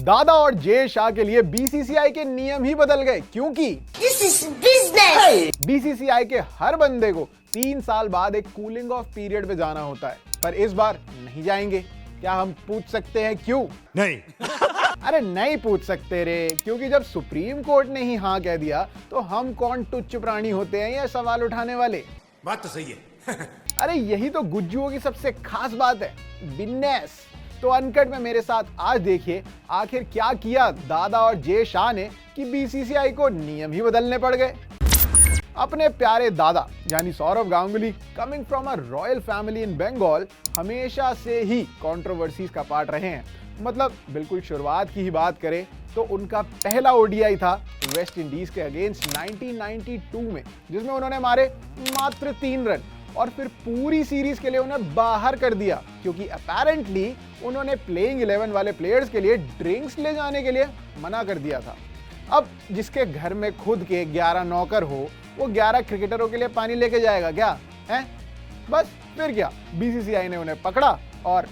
दादा और जे शाह के लिए बीसीसीआई के नियम ही बदल गए, क्योंकि This is business. बीसीसीआई के हर बंदे को 3 साल बाद एक कूलिंग ऑफ पीरियड पे जाना होता है, पर इस बार नहीं जाएंगे। क्या हम पूछ सकते हैं क्यों? नहीं। अरे नहीं पूछ सकते रे, क्योंकि जब सुप्रीम कोर्ट ने ही हाँ कह दिया तो हम कौन तुच्छ प्राणी होते हैं ये सवाल उठाने वाले। बात तो सही है। अरे यही तो गुज्जुओं की सबसे खास बात है, बिजनेस। तो अनकट में मेरे साथ आज देखिए आखिर क्या किया दादा और जे शाह ने कि बीसीसीआई को नियम ही बदलने पड़ गए। अपने प्यारे दादा यानी Sourav Ganguly, coming from a royal family in Bengal, हमेशा से ही कंट्रोवर्सीज का पार्ट रहे हैं। मतलब बिल्कुल शुरुआत की ही बात करें तो उनका पहला ओडीआई था वेस्ट इंडीज के अगेंस्ट 1992 में, जिसमें उन्होंने मारे मात्र 3 रन और फिर पूरी सीरीज के लिए उन्हें बाहर कर दिया, क्योंकि अपेरेंटली उन्होंने प्लेइंग 11 वाले प्लेयर्स के लिए ड्रिंक्स ले जाने के लिए मना कर दिया था। अब जिसके घर में खुद के 11 नौकर हो, वो 11 क्रिकेटरों के लिए पानी लेके जाएगा क्या है? बस फिर क्या, बीसीसीआई ने उन्हें पकड़ा और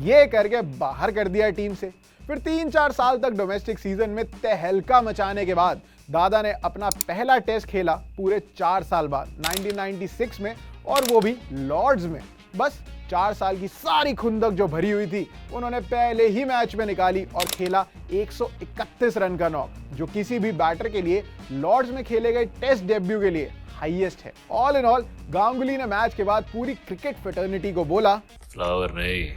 ये करके बाहर कर दिया टीम से। फिर 3-4 साल तक डोमेस्टिक सीजन में तहलका मचाने के बाद दादा ने अपना पहला टेस्ट खेला पूरे 4 साल बाद 1996 में, और वो भी लॉर्ड्स में। बस 4 साल की सारी खुंदक जो भरी हुई थी उन्होंने पहले ही मैच में निकाली और खेला 131 रन का नॉक, जो किसी भी बैटर के लिए लॉर्ड्स में खेले गए टेस्ट डेब्यू के लिए हाईएस्ट है। ऑल इन ऑल गांगुली ने मैच के बाद पूरी क्रिकेट फ्रेटर्निटी को बोला, फ्लावर नहीं,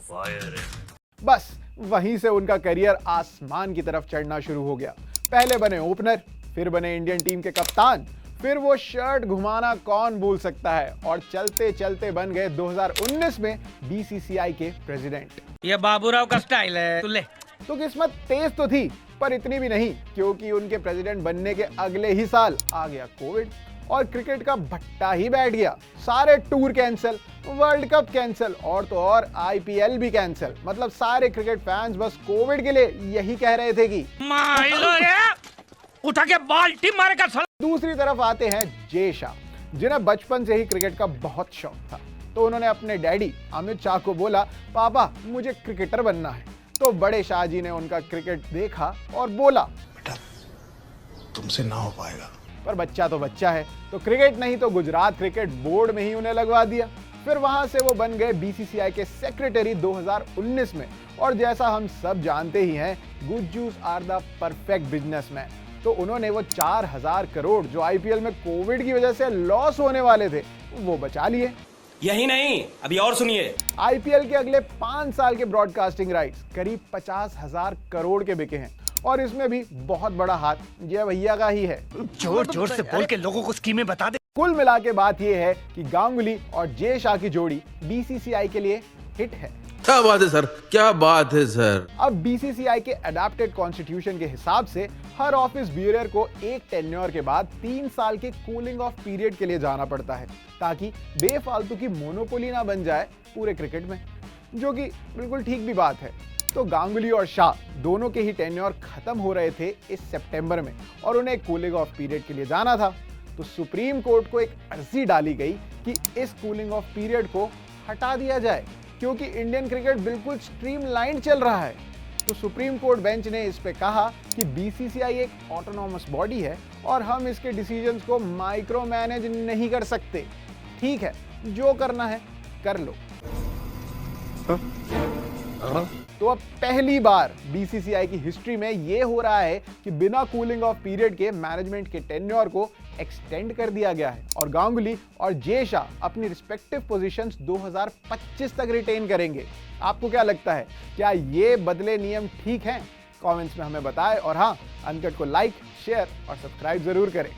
फायर है। बस वहीं से उनका करियर आसमान की तरफ चढ़ना शुरू हो गया। पहले बने ओपनर, फिर बने इंडियन टीम के कप्तान, फिर वो शर्ट घुमाना कौन भूल सकता है, और चलते चलते बन गए 2019 में बीसीसीआई के प्रेसिडेंट। ये बाबूराव का स्टाइल है, तू ले। तो किस्मत तेज तो थी, पर इतनी भी नहीं, क्योंकि उनके प्रेसिडेंट बनने के अगले ही साल आ गया कोविड और क्रिकेट का भट्टा ही बैठ गया। सारे tour cancel, world cup cancel, और तो और आईपीएल भी कैंसिल। मतलब सारे क्रिकेट फैंस बस कोविड के लिए यही कह रहे थे कि उठा के बाल्टी मारेगा। दूसरी तरफ आते हैं जे शाह, जिन्हें बचपन से ही क्रिकेट का बहुत शौक था। तो उन्होंने अपने डैडी अमित शाह को बोला, पापा मुझे क्रिकेटर बनना है। तो बड़े शाह जी ने उनका क्रिकेट देखा और बोला, बेटा तुमसे ना हो पाएगा। पर बच्चा तो बच्चा है, तो क्रिकेट नहीं तो गुजरात क्रिकेट बोर्ड में ही उन्हें लगवा दिया। फिर वहां से वो बन गए बीसीसीआई के सेक्रेटरी 2019 में। और जैसा हम सब जानते ही हैं, गुज्जूस आर द परफेक्ट बिजनेसमैन। तो उन्होंने वो 4000 करोड़ जो आईपीएल में कोविड की वजह से लॉस होने वाले थे, वो बचा लिए। यही नहीं, अभी और सुनिए। आईपीएल के अगले 5 साल के ब्रॉडकास्टिंग राइट्स करीब 50,000 करोड़ के बिके हैं, और इसमें भी बहुत बड़ा हाथ जय भैया का ही है। जोर जोर से बोल के लोगों को स्कीमें बता दे। कुल मिला के बात यह है कि गांगुली और जे शाह की जोड़ी बीसीसीआई के लिए हिट है। क्या बात है सर, क्या बात है सर। अब बीसीसीआई के अडैप्टेड कॉन्स्टिट्यूशन के हिसाब से हर ऑफिस ब्यूरर को एक टेन्योर के बाद 3 साल के कूलिंग ऑफ पीरियड के लिए जाना पड़ता है, ताकि बेफालतू की मोनोपोली ना बन जाए पूरे क्रिकेट में, जो कि बिल्कुल ठीक भी बात है। तो गांगुली और शाह दोनों के ही टेन्योर खत्म हो रहे थे इस सितंबर में, और उन्हें कूलिंग ऑफ पीरियड के लिए जाना था। तो सुप्रीम कोर्ट को एक अर्जी डाली गई कि इस कूलिंग ऑफ पीरियड को हटा दिया जाए, क्योंकि इंडियन क्रिकेट बिल्कुल स्ट्रीमलाइन चल रहा है। तो सुप्रीम कोर्ट बेंच ने इस पे कहा कि बीसीसीआई एक ऑटोनॉमस बॉडी है और हम इसके डिसीजंस को माइक्रो मैनेज नहीं कर सकते। ठीक है, जो करना है कर लो। तो अब पहली बार बीसीसीआई की हिस्ट्री में यह हो रहा है कि बिना कूलिंग ऑफ पीरियड के मैनेजमेंट के टेन्योर को एक्सटेंड कर दिया गया है, और गांगुली और जे शाह अपनी रिस्पेक्टिव पोजीशंस 2025 तक रिटेन करेंगे। आपको क्या लगता है, क्या ये बदले नियम ठीक हैं? कमेंट्स में हमें बताएं, और हाँ, अनकट को लाइक, शेयर और सब्सक्राइब जरूर करें।